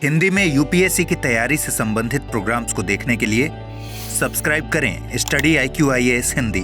हिंदी में यूपीएससी की तैयारी से संबंधित प्रोग्राम्स को देखने के लिए सब्सक्राइब करें स्टडी IQ-IAS हिंदी।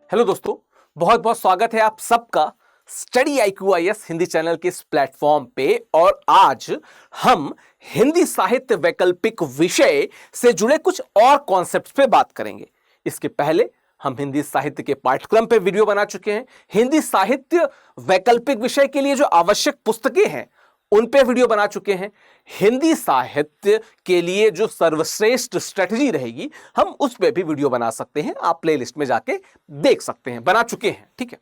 हेलो दोस्तों, बहुत बहुत स्वागत है आप सबका स्टडी IQ-IAS हिंदी चैनल के इस प्लेटफॉर्म पे। और आज हम हिंदी साहित्य वैकल्पिक विषय से जुड़े कुछ और कॉन्सेप्ट्स पे बात करेंगे। इसके पहले हम हिंदी साहित्य के पाठ्यक्रम पे वीडियो बना चुके हैं। हिंदी साहित्य वैकल्पिक विषय के लिए जो आवश्यक पुस्तकें हैं उन पे वीडियो बना चुके हैं। हिंदी साहित्य के लिए जो सर्वश्रेष्ठ स्ट्रेटजी रहेगी हम उस पे भी वीडियो बना सकते हैं। आप प्लेलिस्ट में जाके देख सकते हैं, बना चुके हैं। ठीक है,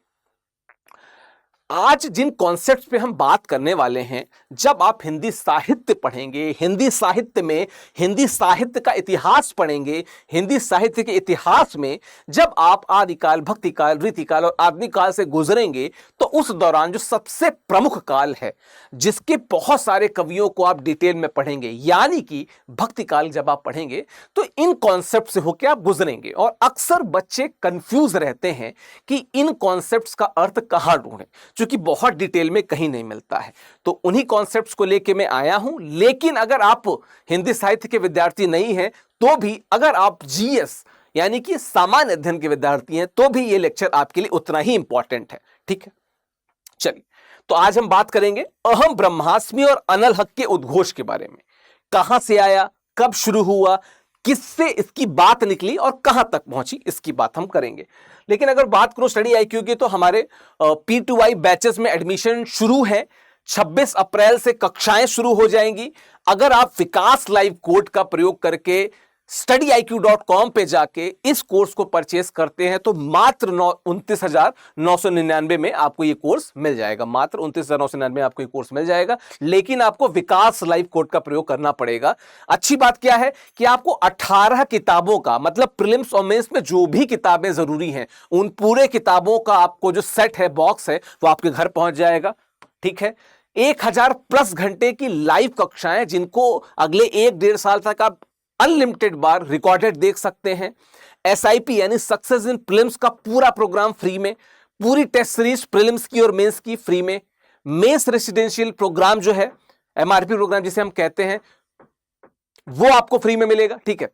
आज जिन कॉन्सेप्ट्स पे हम बात करने वाले हैं, जब आप हिंदी साहित्य पढ़ेंगे, हिंदी साहित्य में हिंदी साहित्य का इतिहास पढ़ेंगे, हिंदी साहित्य के इतिहास में जब आप आदिकाल, भक्तिकाल, रीतिकाल और आधुनिक काल से गुजरेंगे तो उस दौरान जो सबसे प्रमुख काल है जिसके बहुत सारे कवियों को आप डिटेल में पढ़ेंगे, यानी कि भक्तिकाल जब आप पढ़ेंगे तो इन कॉन्सेप्ट से होकर आप गुजरेंगे। और अक्सर बच्चे कंफ्यूज रहते हैं कि इन कॉन्सेप्ट्स का अर्थ कहां ढूंढें, क्योंकि बहुत डिटेल में कहीं नहीं मिलता है। तो उन्हीं कॉन्सेप्ट्स को लेके मैं आया हूं। लेकिन अगर आप हिंदी साहित्य के विद्यार्थी नहीं हैं तो भी, अगर आप जीएस यानी कि सामान्य अध्ययन के विद्यार्थी हैं तो भी ये लेक्चर आपके लिए उतना ही इंपॉर्टेंट है। ठीक है, चलिए तो आज हम बात करेंगे अहम ब्रह्मास्मि और अनल हक के उद्घोष के बारे में। कहां से आया, कब शुरू हुआ, किससे इसकी बात निकली और कहां तक पहुंची, इसकी बात हम करेंगे। लेकिन अगर बात करो स्टडी IQ की तो हमारे P2I बैचेस में एडमिशन शुरू है। 26 अप्रैल से कक्षाएं शुरू हो जाएंगी। अगर आप विकास लाइव कोड का प्रयोग करके studiiq.com पे जाके इस कोर्स को परचेस करते हैं तो मात्र 29,999 में आपको ये कोर्स मिल जाएगा। मात्र 29,999 में आपको ये कोर्स मिल जाएगा। लेकिन आपको विकास लाइव कोड का प्रयोग करना पड़ेगा। अच्छी बात क्या है कि आपको 18 किताबों का, मतलब प्रीलिम्स और मेंस में जो भी किताबें जरूरी हैं उन पूरे किताबों का आपको जो सेट है, बॉक्स है, वो आपके घर पहुंच जाएगा। ठीक है, 1000+ घंटे की लाइव कक्षाएं जिनको अगले 1-1.5 साल तक आप अनलिमिटेड बार रिकॉर्डेड देख सकते हैं। SIP यानी सक्सेस इन प्रीलिम्स का पूरा प्रोग्राम फ्री में, पूरी टेस्ट सीरीज प्रीलिम्स की और मेंस की फ्री में। मेंस रेसिडेंशियल प्रोग्राम जो है, MRP प्रोग्राम जिसे हम कहते हैं, वो आपको फ्री में मिलेगा। ठीक है,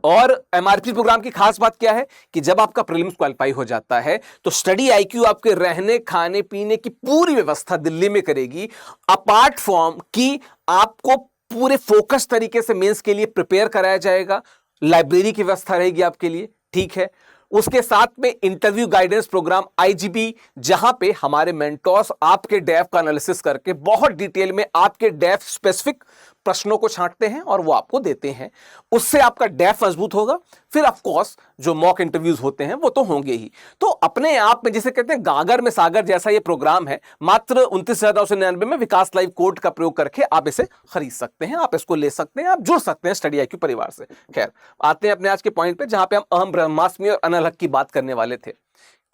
और MRP प्रोग्राम की खास बात क्या है कि जब आपका प्रीलिम्स क्वालिफाई हो जाता है तो स्टडी IQ आपके रहने, खाने, पीने की पूरी व्यवस्था दिल्ली में करेगी। अपार्ट फ्रॉम कि आपको पूरे फोकस तरीके से मेंस के लिए प्रिपेयर कराया जाएगा, लाइब्रेरी की व्यवस्था रहेगी आपके लिए। ठीक है, उसके साथ में इंटरव्यू गाइडेंस प्रोग्राम IGP, जहां पे हमारे मेंटोर्स आपके डेफ का एनालिसिस करके बहुत डिटेल में आपके डेफ स्पेसिफिक प्रश्नों को छांटते हैं और वो आपको देते हैं। उससे आपका डेफ मजबूत होगा। फिर ऑफ कोर्स जो मॉक इंटरव्यूज होते हैं वो तो होंगे ही। तो अपने आप में जिसे कहते हैं गागर में सागर जैसा ये प्रोग्राम है। मात्र 29,999 में विकास लाइव कोड का प्रयोग करके आप इसे खरीद सकते हैं, आप इसको ले सकते हैं, आप जुड़ सकते हैं स्टडी IQ परिवार से। खैर, आते हैं अपने आज के पॉइंट पे, जहां पे हम अहम ब्रह्मास्मि और अनल हक की बात करने वाले थे।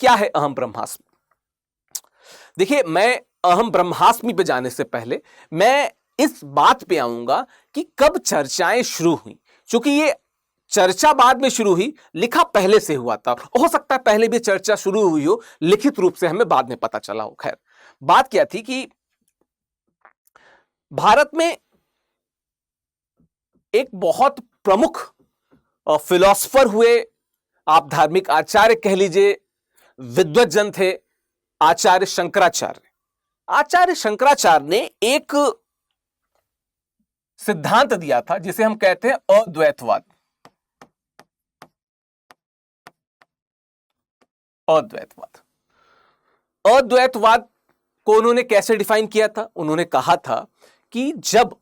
क्या है अहम ब्रह्मास्मि? देखिए, मैं अहम ब्रह्मास्मि पे जाने से पहले मैं इस बात पे आऊंगा कि कब चर्चाएं शुरू हुई। क्योंकि ये चर्चा बाद में शुरू हुई, लिखा पहले से हुआ था। हो सकता है पहले भी चर्चा शुरू हुई हो, लिखित रूप से हमें बाद में पता चला हो। खैर, बात क्या थी कि भारत में एक बहुत प्रमुख फिलोसफर हुए, आप धार्मिक आचार्य कह लीजिए, विद्वज्जन थे, आचार्य शंकराचार्य। आचार्य शंकराचार्य ने एक सिद्धांत दिया था जिसे हम कहते हैं अद्वैतवाद। अद्वैतवाद अद्वैतवाद को उन्होंने कैसे डिफाइन किया था? उन्होंने कहा था कि जब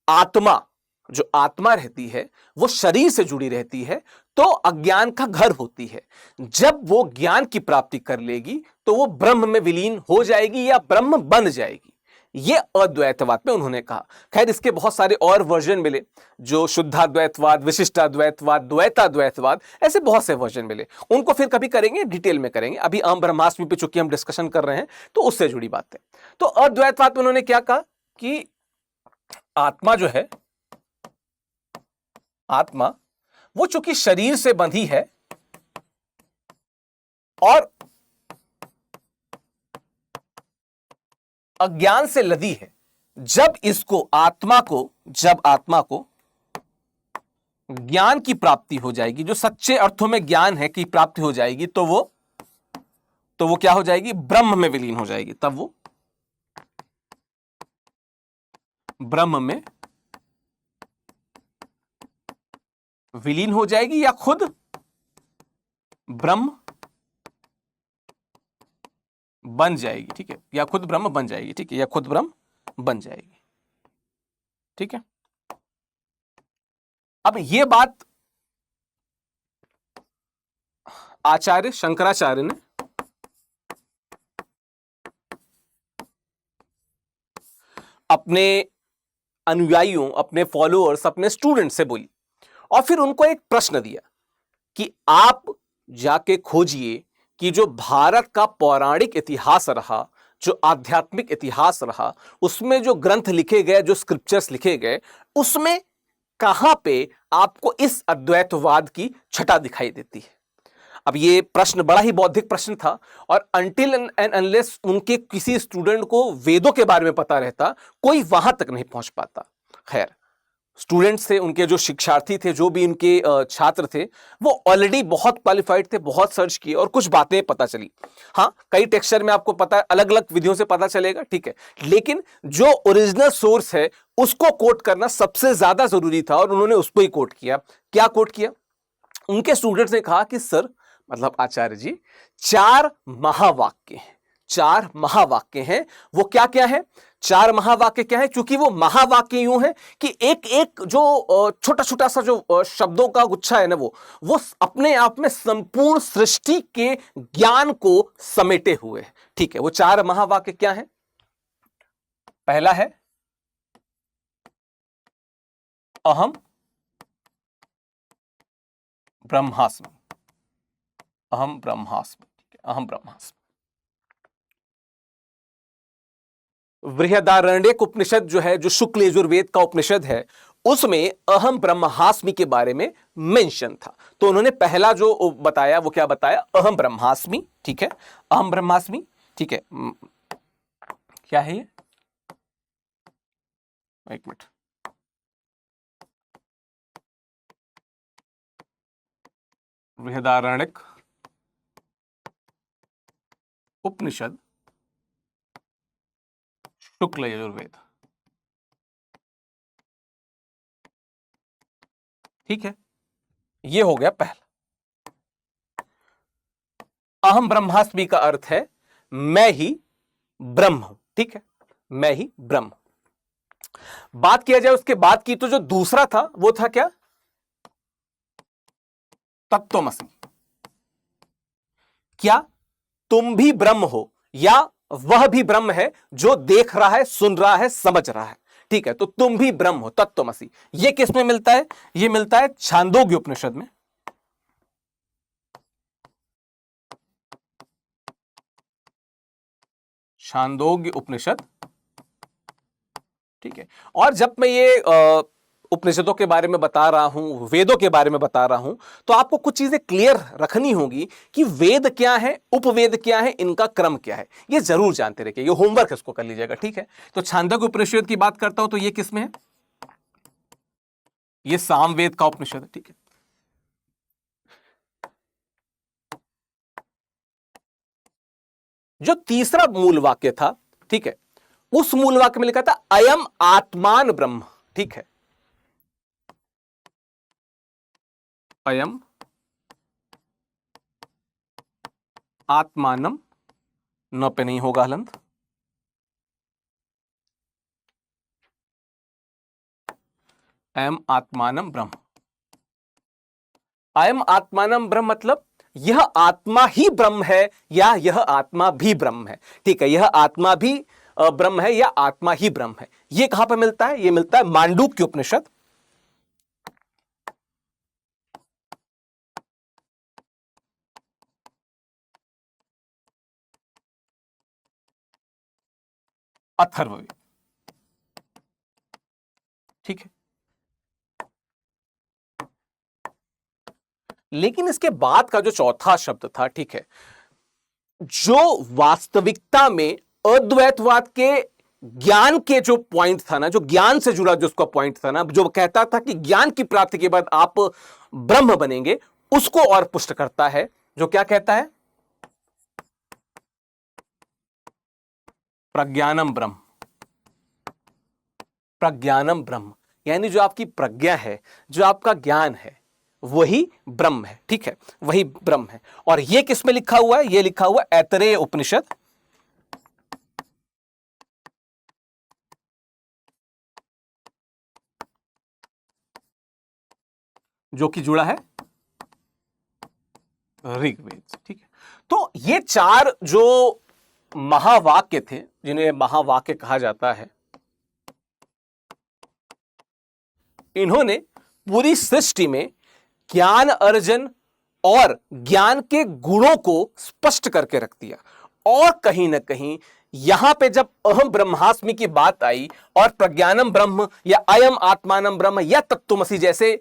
आत्मा, जो आत्मा रहती है वो शरीर से जुड़ी रहती है तो अज्ञान का घर होती है। जब वो ज्ञान की प्राप्ति कर लेगी तो वो ब्रह्म में विलीन हो जाएगी या ब्रह्म बन जाएगी। ये अद्वैतवाद में उन्होंने कहा। खैर, इसके बहुत सारे और वर्जन मिले, जो शुद्धाद्वैतवाद, विशिष्टाद्वैतवाद, द्वैताद्वैतवाद, ऐसे बहुत से वर्जन मिले। उनको फिर कभी करेंगे, डिटेल में करेंगे। अभी अहम ब्रह्मास्मि पे चूंकि हम डिस्कशन कर रहे हैं तो उससे जुड़ी बात है। तो अद्वैतवाद में उन्होंने क्या कहा कि आत्मा जो है, आत्मा वो चूंकि शरीर से बंधी है और अज्ञान से लदी है, जब आत्मा को ज्ञान की प्राप्ति हो जाएगी, जो सच्चे अर्थों में ज्ञान है की प्राप्ति हो जाएगी, तो वो क्या हो जाएगी? ब्रह्म में विलीन हो जाएगी। तब वो ब्रह्म में विलीन हो जाएगी, या खुद ब्रह्म बन जाएगी। ठीक है, या खुद ब्रह्म बन जाएगी। ठीक है, या खुद ब्रह्म बन जाएगी। ठीक है, अब यह बात आचार्य शंकराचार्य ने अपने अनुयायियों, अपने फॉलोअर्स, अपने स्टूडेंट से बोली, और फिर उनको एक प्रश्न दिया कि आप जाके खोजिए कि जो भारत का पौराणिक इतिहास रहा, जो आध्यात्मिक इतिहास रहा, उसमें जो ग्रंथ लिखे गए, जो स्क्रिप्चर्स लिखे गए, उसमें कहां पे आपको इस अद्वैतवाद की छटा दिखाई देती है। अब ये प्रश्न बड़ा ही बौद्धिक प्रश्न था, और अनटिल एंड अनलेस उनके किसी स्टूडेंट को वेदों के बारे में पता रहता, कोई वहां तक नहीं पहुंच पाता। खैर, स्टूडेंट्स थे, उनके जो शिक्षार्थी थे, जो भी इनके छात्र थे, वो ऑलरेडी बहुत क्वालिफाइड थे, बहुत सर्च किए और कुछ बातें पता चली। हाँ, कई टेक्सचर में आपको पता है, अलग अलग विधियों से पता चलेगा, ठीक है, लेकिन जो ओरिजिनल सोर्स है उसको कोट करना सबसे ज्यादा जरूरी था, और उन्होंने उसको ही कोट किया। क्या कोट किया? उनके स्टूडेंट्स ने कहा कि सर, मतलब आचार्य जी, 4 महावाक्य हैं, 4 महावाक्य हैं। वो क्या क्या है? 4 महावाक्य क्या है? क्योंकि वो महावाक्य यूं है कि एक एक जो छोटा छोटा सा जो शब्दों का गुच्छा है ना, वो अपने आप में संपूर्ण सृष्टि के ज्ञान को समेटे हुए है। ठीक है, वो 4 महावाक्य क्या है? पहला है अहम ब्रह्मास्मि। अहम ब्रह्मास्मि। ठीक है, अहम ब्रह्मास्मि। बृहदारण्यक उपनिषद जो है, जो शुक्ल यजुर्वेद का उपनिषद है, उसमें अहम ब्रह्मास्मि के बारे में मेंशन था। तो उन्होंने पहला जो बताया वो क्या बताया? अहम ब्रह्मास्मि। ठीक है, अहम ब्रह्मास्मि। ठीक है, क्या है ये? एक मिनट, बृहदारण्यक उपनिषद शुक्ल यजुर्वेद। ठीक है, ये हो गया पहला। अहम ब्रह्मास्मि का अर्थ है मैं ही ब्रह्म हूं। ठीक है, मैं ही ब्रह्म। बात किया जाए उसके बाद की, तो जो दूसरा था वो था क्या? तत्त्वमसि। क्या तुम भी ब्रह्म हो, या वह भी ब्रह्म है जो देख रहा है, सुन रहा है, समझ रहा है? ठीक है, तो तुम भी ब्रह्म हो, तत्त्वमसि। यह किस में मिलता है? यह मिलता है छांदोग्य उपनिषद में। छांदोग्य उपनिषद। ठीक है, और जब मैं ये उपनिषदों के बारे में बता रहा हूं, वेदों के बारे में बता रहा हूं, तो आपको कुछ चीजें क्लियर रखनी होगी कि वेद क्या है, उपवेद क्या है, इनका क्रम क्या है, ये जरूर जानते रहिए। ये होमवर्क इसको कर लीजिएगा। ठीक है, तो छांदोग्य उपनिषद की बात करता हूं, तो ये किसमें है? ये सामवेद का उपनिषद है। ठीक है, जो तीसरा मूल वाक्य था, ठीक है, उस मूल वाक्य में लिखा था अयम आत्मान ब्रह्म। ठीक है, अयम आत्मानम, न पे नहीं होगा हलंत, अयम आत्मानम ब्रह्म। अयम आत्मानम ब्रह्म मतलब यह आत्मा ही ब्रह्म है, या यह आत्मा भी ब्रह्म है। ठीक है, यह आत्मा भी ब्रह्म है, या आत्मा ही ब्रह्म है। यह कहां पर मिलता है? यह मिलता है मांडूक्य उपनिषद। अथर्ववेद। ठीक है, लेकिन इसके बाद का जो चौथा शब्द था, ठीक है, जो वास्तविकता में अद्वैतवाद के ज्ञान के जो पॉइंट था ना, जो ज्ञान से जुड़ा जो उसका पॉइंट था ना, जो कहता था कि ज्ञान की प्राप्ति के बाद आप ब्रह्म बनेंगे, उसको और पुष्ट करता है। जो क्या कहता है? प्रज्ञानम ब्रह्म। प्रज्ञानम ब्रह्म यानी जो आपकी प्रज्ञा है, जो आपका ज्ञान है, वही ब्रह्म है। ठीक है, वही ब्रह्म है। और यह किस में लिखा हुआ है? यह लिखा हुआ है ऐतरेय उपनिषद, जो कि जुड़ा है ऋग्वेद से। ठीक है, तो ये चार जो महावाक्य थे, जिन्हें महावाक्य कहा जाता है, इन्होंने पूरी सृष्टि में ज्ञान अर्जन और ज्ञान के गुणों को स्पष्ट करके रख दिया। और कहीं ना कहीं यहां पे जब अहम ब्रह्मास्मि की बात आई और प्रज्ञानम ब्रह्म या अयम आत्मानम ब्रह्म या तत्त्वमसि जैसे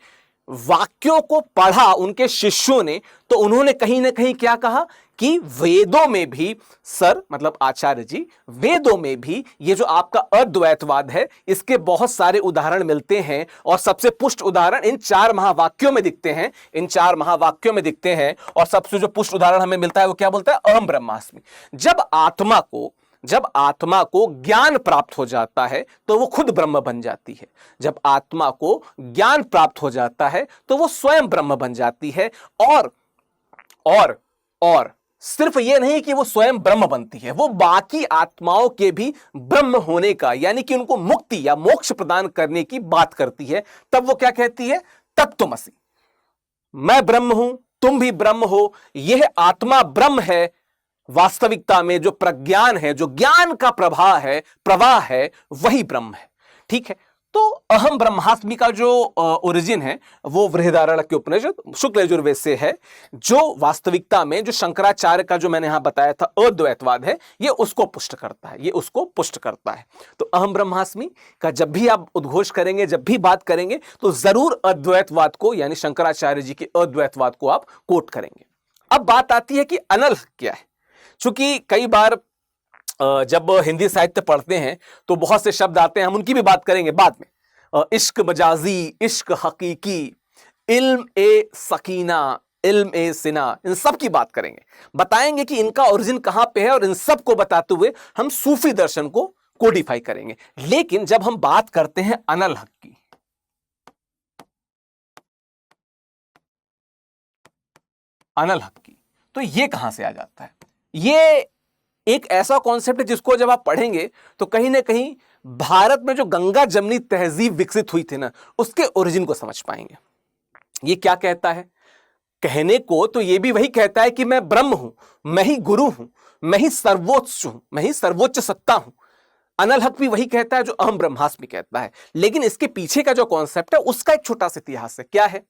वाक्यों को पढ़ा उनके शिष्यों ने, तो उन्होंने कहीं ना कहीं क्या कहा कि वेदों में भी, सर मतलब आचार्य जी, वेदों में भी ये जो आपका अद्वैतवाद है, इसके बहुत सारे उदाहरण मिलते हैं। और सबसे पुष्ट उदाहरण इन चार महावाक्यों में दिखते हैं, इन चार महावाक्यों में दिखते हैं। और सबसे जो पुष्ट उदाहरण हमें मिलता है वो क्या बोलता है? अहम ब्रह्मास्मि। जब आत्मा को ज्ञान प्राप्त हो जाता है तो वो खुद ब्रह्म बन जाती है। जब आत्मा को ज्ञान प्राप्त हो जाता है तो वो स्वयं ब्रह्म बन जाती है। और सिर्फ ये नहीं कि वो स्वयं ब्रह्म बनती है, वो बाकी आत्माओं के भी ब्रह्म होने का, यानी कि उनको मुक्ति या मोक्ष प्रदान करने की बात करती है। तब वो क्या कहती है? तत्त्वमसि। मैं ब्रह्म हूं, तुम भी ब्रह्म हो, यह आत्मा ब्रह्म है। वास्तविकता में जो प्रज्ञान है, जो ज्ञान का प्रवाह है, वही ब्रह्म है। ठीक है, तो अहम ब्रह्मास्मि का जो ओरिजिन है वो बृहदारण्यक उपनिषद शुक्ल यजुर्वेद से है, जो वास्तविकता में जो शंकराचार्य का जो मैंने यहां बताया था अद्वैतवाद है, ये उसको पुष्ट करता है, ये उसको पुष्ट करता है। तो अहम ब्रह्मास्मि का जब भी आप उद्घोष करेंगे, जब भी बात करेंगे, तो जरूर अद्वैतवाद को, यानी शंकराचार्य जी के अद्वैतवाद को आप कोट करेंगे। अब बात आती है कि अनर्थ क्या है। चूंकि कई बार जब हिंदी साहित्य पढ़ते हैं तो बहुत से शब्द आते हैं, हम उनकी भी बात करेंगे बाद में। इश्क मजाजी, इश्क हकीकी, इल्म ए सकीना, इल्म ए सिना, इन सब की बात करेंगे, बताएंगे कि इनका ओरिजिन कहां पे है। और इन सब को बताते हुए हम सूफी दर्शन को कोडिफाई करेंगे। लेकिन जब हम बात करते हैं अनल हक की, अनल हक की, तो ये कहां से आ जाता है? ये एक ऐसा कॉन्सेप्ट है जिसको जब आप पढ़ेंगे तो कहीं ना कहीं भारत में जो गंगा जमनी तहजीब विकसित हुई थी ना, उसके ओरिजिन को समझ पाएंगे। ये क्या कहता है? कहने को तो ये भी वही कहता है कि मैं ब्रह्म हूं, मैं ही गुरु हूं, मैं ही सर्वोच्च हूं, मैं ही सर्वोच्च सत्ता हूं। अनल हक भी वही कहता है जो अहम ब्रह्मास्मि कहता है। लेकिन इसके पीछे का जो कॉन्सेप्ट है उसका एक छोटा सा इतिहास है। क्या है?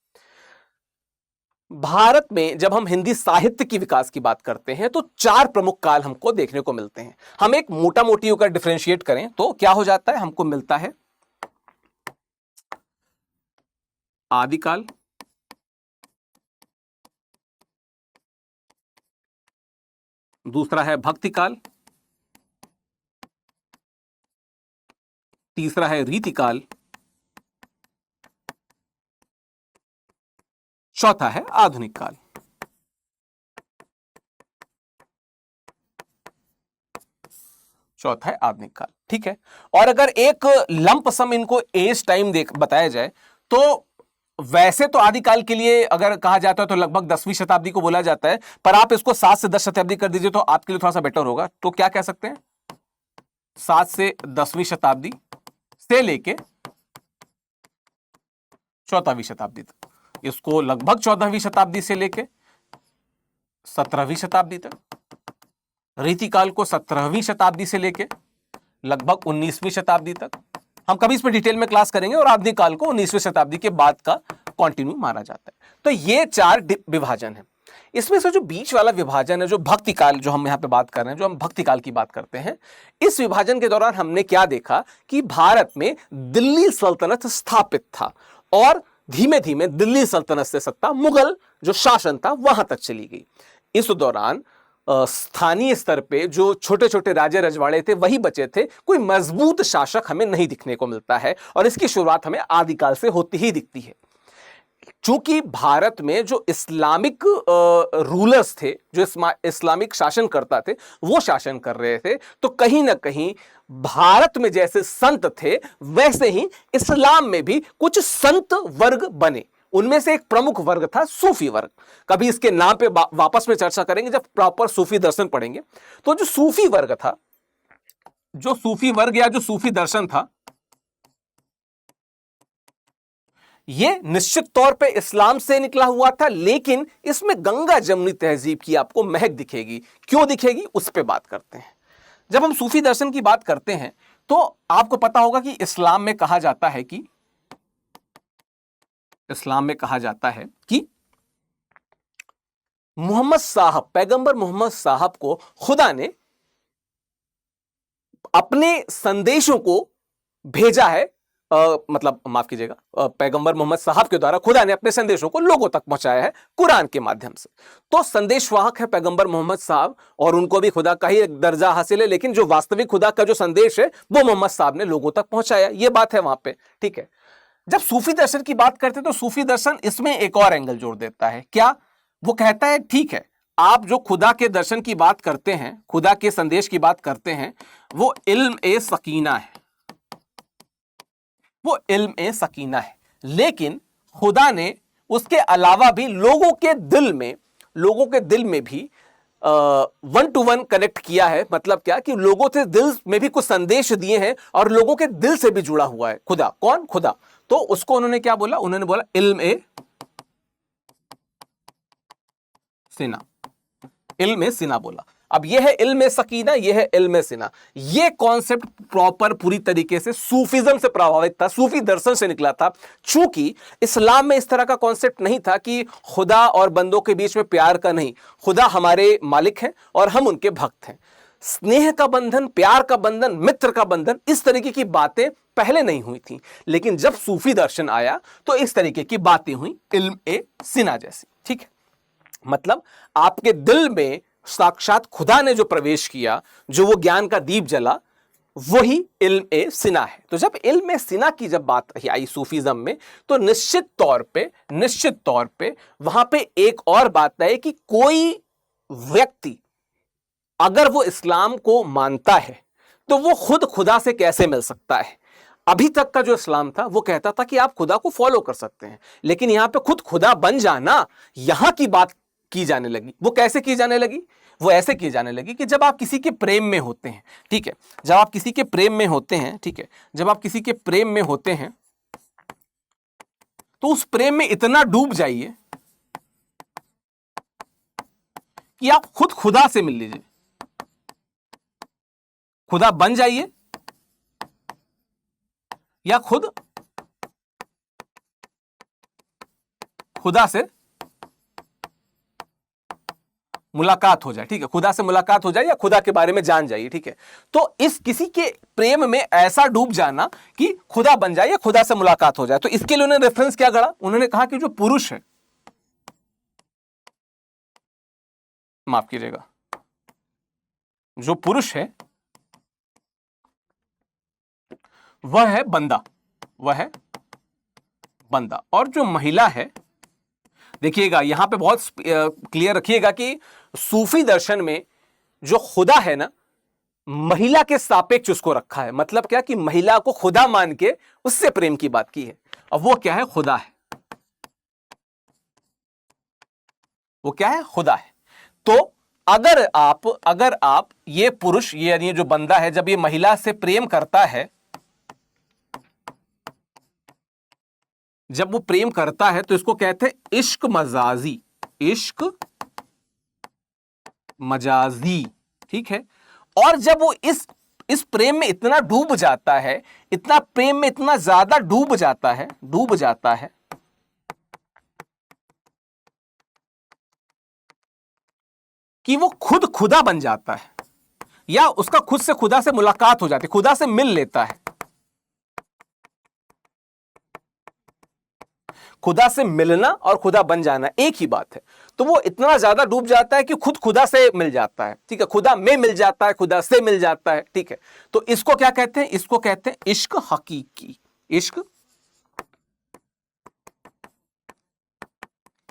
भारत में जब हम हिंदी साहित्य की विकास की बात करते हैं तो चार प्रमुख काल हमको देखने को मिलते हैं। हम एक मोटा मोटी होकर डिफरेंशिएट करें तो क्या हो जाता है? हमको मिलता है आदिकाल, दूसरा है भक्ति काल, तीसरा है रीतिकाल, चौथा है आधुनिक काल। चौथा है आधुनिक काल। ठीक है, और अगर एक लंप सम इनको एज टाइम बताया जाए तो वैसे तो आदिकाल के लिए अगर कहा जाता है तो लगभग 10वीं शताब्दी को बोला जाता है, पर आप इसको 7 से 10 शताब्दी कर दीजिए तो आपके लिए थोड़ा सा बेटर होगा। तो क्या कह सकते हैं? 7 से 10वीं शताब्दी से लेके 14वीं शताब्दी तक, इसको लगभग 14वीं शताब्दी से लेके 17वीं शताब्दी तक, रीतिकाल को 17वीं शताब्दी से लेके लगभग 19वीं शताब्दी तक। हम कभी इस पर डिटेल में क्लास करेंगे। और आधुनिक काल को 19वीं शताब्दी के बाद का कंटिन्यू माना जाता है। तो ये चार विभाजन है। इसमें से जो बीच वाला विभाजन है, जो भक्ति काल, जो हम यहां पे बात कर रहे हैं, जो हम भक्ति काल की बात करते हैं, इस विभाजन के दौरान हमने क्या देखा कि भारत में दिल्ली सल्तनत स्थापित था और धीमे धीमे दिल्ली सल्तनत से सत्ता मुगल जो शासन था वहां तक चली गई। इस दौरान स्थानीय स्तर पे जो छोटे छोटे राजे रजवाड़े थे वही बचे थे। कोई मजबूत शासक हमें नहीं दिखने को मिलता है और इसकी शुरुआत हमें आदिकाल से होती ही दिखती है। चूंकि भारत में जो इस्लामिक रूलर्स थे, जो इस्लामिक शासनकर्ता थे, वो शासन कर रहे थे, तो कहीं ना कहीं भारत में जैसे संत थे वैसे ही इस्लाम में भी कुछ संत वर्ग बने। उनमें से एक प्रमुख वर्ग था सूफी वर्ग। कभी इसके नाम पे वापस में चर्चा करेंगे जब प्रॉपर सूफी दर्शन पढ़ेंगे। तो जो सूफी वर्ग था, जो सूफी वर्ग या जो सूफी दर्शन था, ये निश्चित तौर पे इस्लाम से निकला हुआ था, लेकिन इसमें गंगा जमुनी तहजीब की आपको महक दिखेगी। क्यों दिखेगी, उस पे बात करते हैं। जब हम सूफी दर्शन की बात करते हैं तो आपको पता होगा कि इस्लाम में कहा जाता है कि मोहम्मद साहब, पैगंबर मोहम्मद साहब को खुदा ने अपने संदेशों को भेजा है, मतलब माफ कीजिएगा, पैगंबर मोहम्मद साहब के द्वारा खुदा ने अपने संदेशों को लोगों तक पहुंचाया है कुरान के माध्यम से। तो संदेशवाहक है पैगंबर मोहम्मद साहब और उनको भी खुदा का ही एक दर्जा हासिल है, लेकिन जो वास्तविक खुदा का जो संदेश है वो मोहम्मद साहब ने लोगों तक पहुंचाया। ये बात है वहां पे, ठीक है। जब सूफी दर्शन की बात करते हैं तो सूफी दर्शन इसमें एक और एंगल जोड़ देता है। क्या? वो कहता है ठीक है, आप जो खुदा के दर्शन की बात करते हैं, खुदा के संदेश की बात करते हैं, वो इल्म ए सकीना है, वो इल्म ए सकीना है, लेकिन खुदा ने उसके अलावा भी लोगों के दिल में भी 1 to 1 कनेक्ट किया है। मतलब क्या कि लोगों के दिल में भी कुछ संदेश दिए हैं और लोगों के दिल से भी जुड़ा हुआ है खुदा। कौन? खुदा। तो उसको उन्होंने क्या बोला? उन्होंने बोला इल्म ए सिना, इल्म ए सिना बोला। अब यह है इल्म सकीना, यह है इल्म सिना। यह कॉन्सेप्ट प्रॉपर पूरी तरीके से सूफीज्म से प्रभावित था, सूफी दर्शन से निकला था। चूंकि इस्लाम में इस तरह का कॉन्सेप्ट नहीं था कि खुदा और बंदों के बीच में प्यार का नहीं, खुदा हमारे मालिक हैं और हम उनके भक्त हैं। स्नेह का बंधन, प्यार का बंधन, मित्र का बंधन, इस तरीके की बातें पहले नहीं हुई थी। लेकिन जब सूफी दर्शन आया तो इस तरीके की बातें हुई, इल्म ए सिना जैसी। ठीक है, मतलब आपके दिल में साक्षात खुदा ने जो प्रवेश किया, जो वो ज्ञान का दीप जला, वही इल्म ए सिना है। तो जब इल्म ए सिना की जब बात आई सूफीज्म में, तो निश्चित तौर पे वहां पे एक और बात है कि कोई व्यक्ति अगर वो इस्लाम को मानता है तो वो खुद खुदा से कैसे मिल सकता है। अभी तक का जो इस्लाम था वो कहता था कि आप खुदा को फॉलो कर सकते हैं, लेकिन यहां पे खुद खुदा बन जाना, यहां की बात की जाने लगी। वो कैसे की जाने लगी? वो ऐसे की जाने लगी कि जब आप किसी के प्रेम में होते हैं, ठीक है, जब आप किसी के प्रेम में होते हैं, ठीक है, जब आप किसी के प्रेम में होते हैं तो उस प्रेम में इतना डूब जाइए कि आप खुद खुदा से मिल लीजिए, खुदा बन जाइए या खुद खुदा से मुलाकात हो जाए। ठीक है, खुदा से मुलाकात हो जाए या खुदा के बारे में जान जाइए। ठीक है, तो इस किसी के प्रेम में ऐसा डूब जाना कि खुदा बन जाए या खुदा से मुलाकात हो जाए। तो इसके लिए उन्होंने रेफरेंस क्या गढ़ा? उन्होंने कहा कि जो पुरुष है, माफ कीजिएगा, जो पुरुष है वह है बंदा, वह है बंदा, और जो महिला है, देखिएगा यहां पे बहुत क्लियर रखिएगा कि सूफी दर्शन में जो खुदा है ना, महिला के सापेक्ष उसको रखा है। मतलब क्या कि महिला को खुदा मान के उससे प्रेम की बात की है। अब वो क्या है? खुदा है। वो क्या है? खुदा है। तो अगर आप ये पुरुष, ये जो बंदा है, जब ये महिला से प्रेम करता है, जब वो प्रेम करता है तो इसको कहते हैं इश्क मजाजी, इश्क मजाजी। ठीक है, और जब वो इस प्रेम में इतना डूब जाता है, इतना प्रेम में इतना ज्यादा डूब जाता है कि वो खुद खुदा बन जाता है, या उसका खुद से खुदा से मुलाकात हो जाती है, खुदा से मिल लेता है। खुदा से मिलना और खुदा बन जाना एक ही बात है। तो वो इतना ज्यादा डूब जाता है कि खुद खुदा से मिल जाता है, ठीक है, खुदा में मिल जाता है, खुदा से मिल जाता है, ठीक है। तो इसको क्या कहते हैं? इसको कहते हैं इश्क हकीकी। इश्क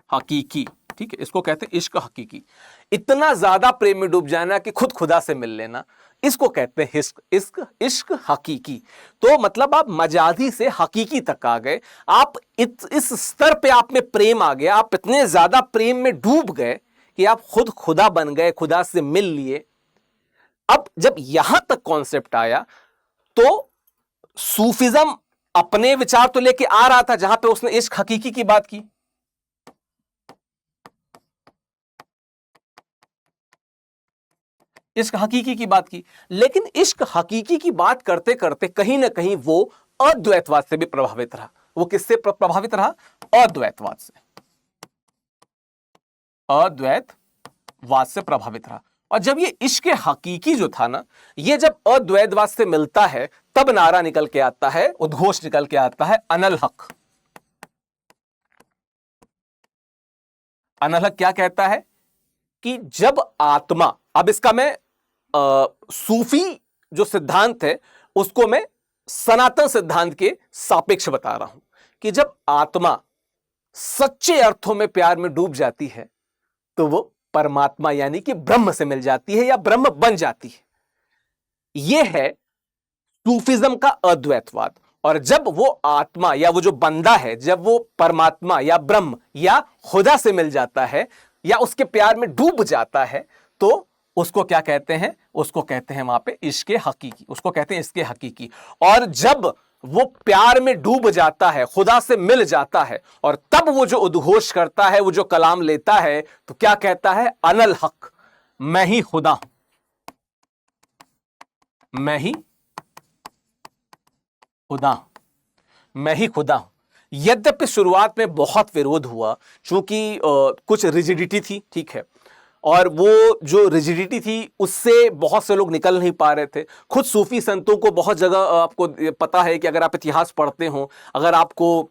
हकीकी, ठीक है, इसको कहते हैं इश्क हकीकी। इतना ज्यादा प्रेम में डूब जाना कि खुद खुदा से मिल लेना, इसको कहते हैं इश्क। इश्क इश्क हकीकी। तो मतलब आप मजाजी से हकीकी तक आ गए, आप इस स्तर पे आप में प्रेम आ गया, आप इतने ज्यादा प्रेम में डूब गए कि आप खुद खुदा बन गए, खुदा से मिल लिए। अब जब यहां तक कॉन्सेप्ट आया तो सूफिज्म अपने विचार तो लेके आ रहा था, जहां पे उसने इश्क हकीकी की बात की। इश्क हकीकी की बात की, लेकिन इश्क हकीकी की बात करते करते कहीं ना कहीं वो अद्वैतवाद से भी प्रभावित रहा। वो किससे प्रभावित रहा? अद्वैतवाद से। अद्वैतवाद से प्रभावित रहा। और जब ये इश्क हकीकी जो था ना, ये जब अद्वैतवाद से मिलता है, तब नारा निकल के आता है, उद्घोष निकल के आता है, अनल हक। अनल हक क्या कहता है कि जब आत्मा, अब इसका मैं सूफी जो सिद्धांत है उसको मैं सनातन सिद्धांत के सापेक्ष बता रहा हूं, कि जब आत्मा सच्चे अर्थों में प्यार में डूब जाती है तो वो परमात्मा यानी कि ब्रह्म से मिल जाती है या ब्रह्म बन जाती है। यह है सूफिज्म का अद्वैतवाद। और जब वो आत्मा या वो जो बंदा है, जब वो परमात्मा या ब्रह्म या खुदा से मिल जाता है या उसके प्यार में डूब जाता है, तो उसको क्या कहते हैं? उसको कहते हैं वहां पे इश्क हकीकी। उसको कहते हैं इश्क हकीकी। और जब वो प्यार में डूब जाता है, खुदा से मिल जाता है, और तब वो जो उद्घोष करता है, वो जो कलाम लेता है, तो क्या कहता है? अनल हक, मैं ही खुदा हूं, मैं ही खुदा हूं, मैं ही खुदा हूं। यद्यपि शुरुआत में बहुत विरोध हुआ, क्योंकि कुछ रिजिडिटी थी, ठीक है, और वो जो रिजिडिटी थी उससे बहुत से लोग निकल नहीं पा रहे थे। खुद सूफी संतों को बहुत जगह आपको पता है कि अगर आप इतिहास पढ़ते हो, अगर आपको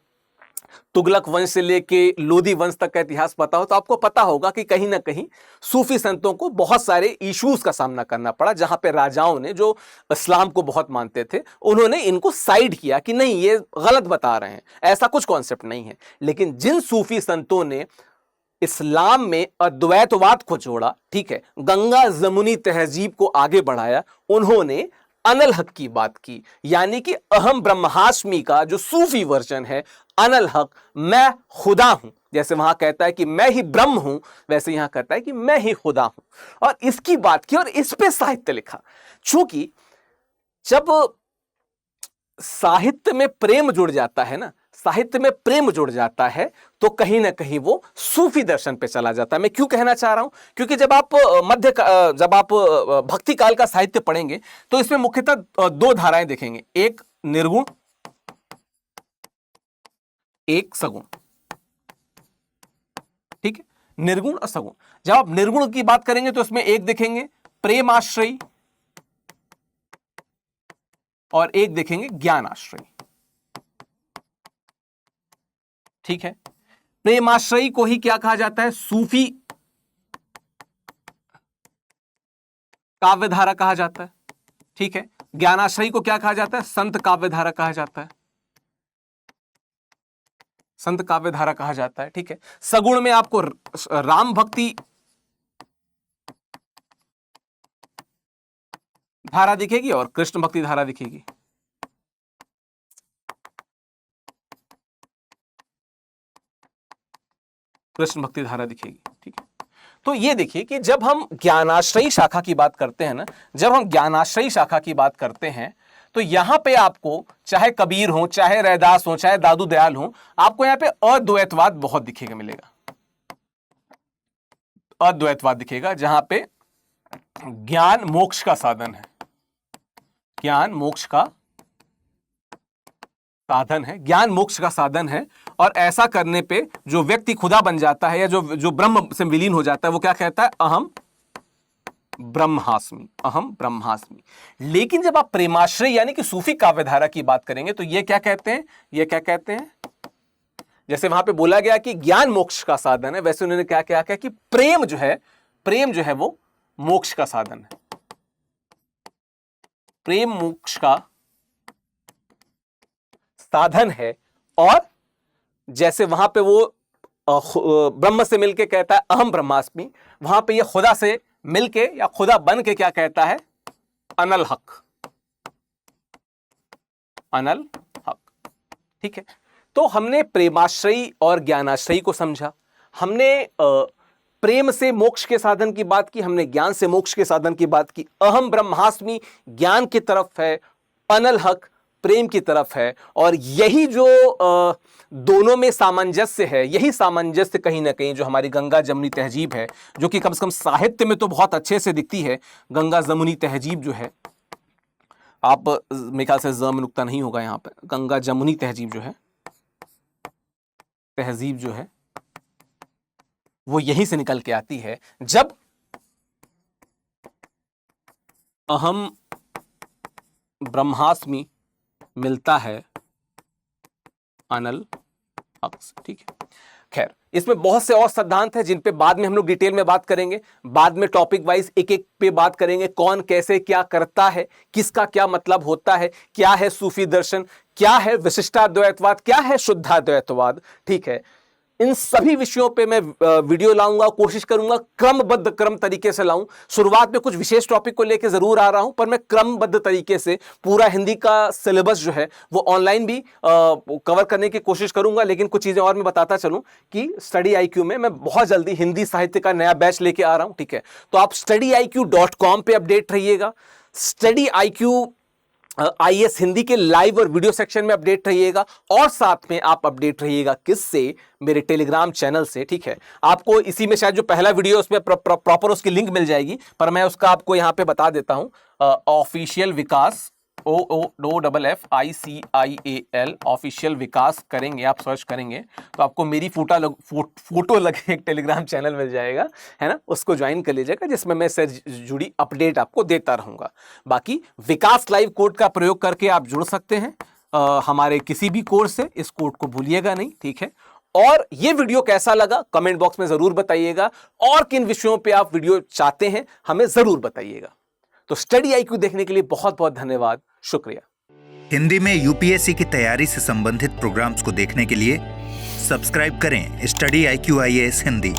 तुगलक वंश से लेके लोदी वंश तक का इतिहास पता हो, तो आपको पता होगा कि कहीं ना कहीं सूफी संतों को बहुत सारे इश्यूज का सामना करना पड़ा, जहां पे राजाओं ने, जो इस्लाम को बहुत मानते थे, उन्होंने इनको साइड किया कि नहीं, ये गलत बता रहे हैं, ऐसा कुछ कॉन्सेप्ट नहीं है। लेकिन जिन सूफी संतों ने इस्लाम में अद्वैतवाद को जोड़ा, ठीक है, गंगा जमुनी तहजीब को आगे बढ़ाया, उन्होंने अनल हक की बात की, यानी कि अहम ब्रह्मास्मि का जो सूफी वर्जन है, अनल हक, मैं खुदा हूं। जैसे वहां कहता है कि मैं ही ब्रह्म हूं, वैसे यहां कहता है कि मैं ही खुदा हूं। और इसकी बात की और इस पे साहित्य लिखा। चूंकि जब साहित्य में प्रेम जुड़ जाता है ना, साहित्य में प्रेम जुड़ जाता है, तो कहीं ना कहीं वो सूफी दर्शन पे चला जाता है। मैं क्यों कहना चाह रहा हूं? क्योंकि जब आप भक्ति काल का साहित्य पढ़ेंगे तो इसमें मुख्यतः दो धाराएं देखेंगे, एक निर्गुण, एक सगुण, ठीक है, निर्गुण और सगुण। जब आप निर्गुण की बात करेंगे तो इसमें एक देखेंगे प्रेमाश्रयी और एक देखेंगे ज्ञानाश्रयी, ठीक है। प्रेमाश्रयी को ही क्या कहा जाता है? सूफी काव्यधारा कहा जाता है, ठीक है। ज्ञानाश्रयी को क्या कहा जाता है? संत काव्यधारा कहा जाता है, संत काव्यधारा कहा जाता है, ठीक है। सगुण में आपको राम भक्ति धारा दिखेगी और कृष्ण भक्ति धारा दिखेगी। कृष्ण भक्ति धारा दिखेगी, ठीक है। तो ये देखिए कि जब हम ज्ञानाश्रयी शाखा की बात करते हैं ना, जब हम ज्ञानाश्रयी शाखा की बात करते हैं, तो यहां पे आपको चाहे कबीर हो, चाहे रैदास हो, चाहे दादू दयाल हो, आपको यहां पे अद्वैतवाद बहुत दिखेगा, मिलेगा। अद्वैतवाद दिखेगा, जहां पे ज्ञान मोक्ष का साधन है, ज्ञान मोक्ष का साधन है, ज्ञान मोक्ष का साधन है। और ऐसा करने पे जो व्यक्ति खुदा बन जाता है या जो ब्रह्म से विलीन हो जाता है, वो क्या कहता है? अहम ब्रह्मास्मि, अहम ब्रह्मास्मि। लेकिन जब आप प्रेमाश्रय यानी कि सूफी काव्यधारा की बात करेंगे तो ये क्या कहते हैं? ये क्या कहते हैं? जैसे वहां पे बोला गया कि ज्ञान मोक्ष का साधन है, वैसे उन्होंने क्या क्या कि प्रेम जो है वो मोक्ष का साधन है। प्रेम मोक्ष का साधन है। और जैसे वहां पे वो ब्रह्म से मिलके कहता है अहम ब्रह्मास्मि, वहां पे ये खुदा से मिलके या खुदा बन के क्या कहता है, अनल हक, अनल हक। ठीक है, तो हमने प्रेमाश्रयी और ज्ञानाश्रयी को समझा, हमने प्रेम से मोक्ष के साधन की बात की, हमने ज्ञान से मोक्ष के साधन की बात की। अहम ब्रह्मास्मि ज्ञान की तरफ है, अनल हक प्रेम की तरफ है। और यही जो दोनों में सामंजस्य है, यही सामंजस्य कहीं ना कहीं जो हमारी गंगा जमुनी तहजीब है, जो कि कम से कम साहित्य में तो बहुत अच्छे से दिखती है। गंगा जमुनी तहजीब जो है, आप मेरे ख्याल से ज में नुक्ता नहीं होगा यहां पे, गंगा जमुनी तहजीब जो है, तहजीब जो है वो यहीं से निकल के आती है, जब अहम ब्रह्मास्मि मिलता है अनल हक से। ठीक है, खैर इसमें बहुत से और सिद्धांत हैं जिन पे बाद में हम लोग डिटेल में बात करेंगे, बाद में टॉपिक वाइज एक एक पे बात करेंगे, कौन कैसे क्या करता है, किसका क्या मतलब होता है, क्या है सूफी दर्शन, क्या है विशिष्टाद्वैतवाद, क्या है शुद्धाद्वैतवाद। ठीक है, इन सभी विषयों पे मैं वीडियो लाऊंगा, कोशिश करूंगा क्रमबद्ध क्रम तरीके से लाऊं। शुरुआत में कुछ विशेष टॉपिक को लेकर जरूर आ रहा हूं, पर मैं क्रमबद्ध तरीके से पूरा हिंदी का सिलेबस जो है वो ऑनलाइन भी कवर करने की कोशिश करूंगा। लेकिन कुछ चीजें और मैं बताता चलूं कि स्टडी IQ में मैं बहुत जल्दी हिंदी साहित्य का नया बैच लेके आ रहा हूं। ठीक है, तो आप studiiq.com पे अपडेट रहिएगा, स्टडी IQ IAS हिंदी के लाइव और वीडियो सेक्शन में अपडेट रहिएगा, और साथ में आप अपडेट रहिएगा किससे, मेरे टेलीग्राम चैनल से। ठीक है, आपको इसी में शायद जो पहला वीडियो उसमें प्रॉपर उसकी लिंक मिल जाएगी, पर मैं उसका आपको यहां पे बता देता हूं। ऑफिशियल विकास, OOFFICIAL ऑफिशियल विकास करेंगे, आप सर्च करेंगे तो आपको मेरी फोटो लगे एक टेलीग्राम चैनल मिल जाएगा, है ना, उसको ज्वाइन कर लीजिएगा, जिसमें मैं इससे जुड़ी अपडेट आपको देता रहूंगा। बाकी विकास लाइव कोड का प्रयोग करके आप जुड़ सकते हैं हमारे किसी भी कोर्स से, इस कोड को भूलिएगा नहीं। ठीक है, और ये वीडियो कैसा लगा कमेंट बॉक्स में जरूर बताइएगा, और किन विषयों पे आप वीडियो चाहते हैं हमें जरूर बताइएगा। तो स्टडी IQ देखने के लिए बहुत बहुत धन्यवाद, शुक्रिया। हिंदी में UPSC की तैयारी से संबंधित प्रोग्राम्स को देखने के लिए सब्सक्राइब करें स्टडी IQ IAS हिंदी।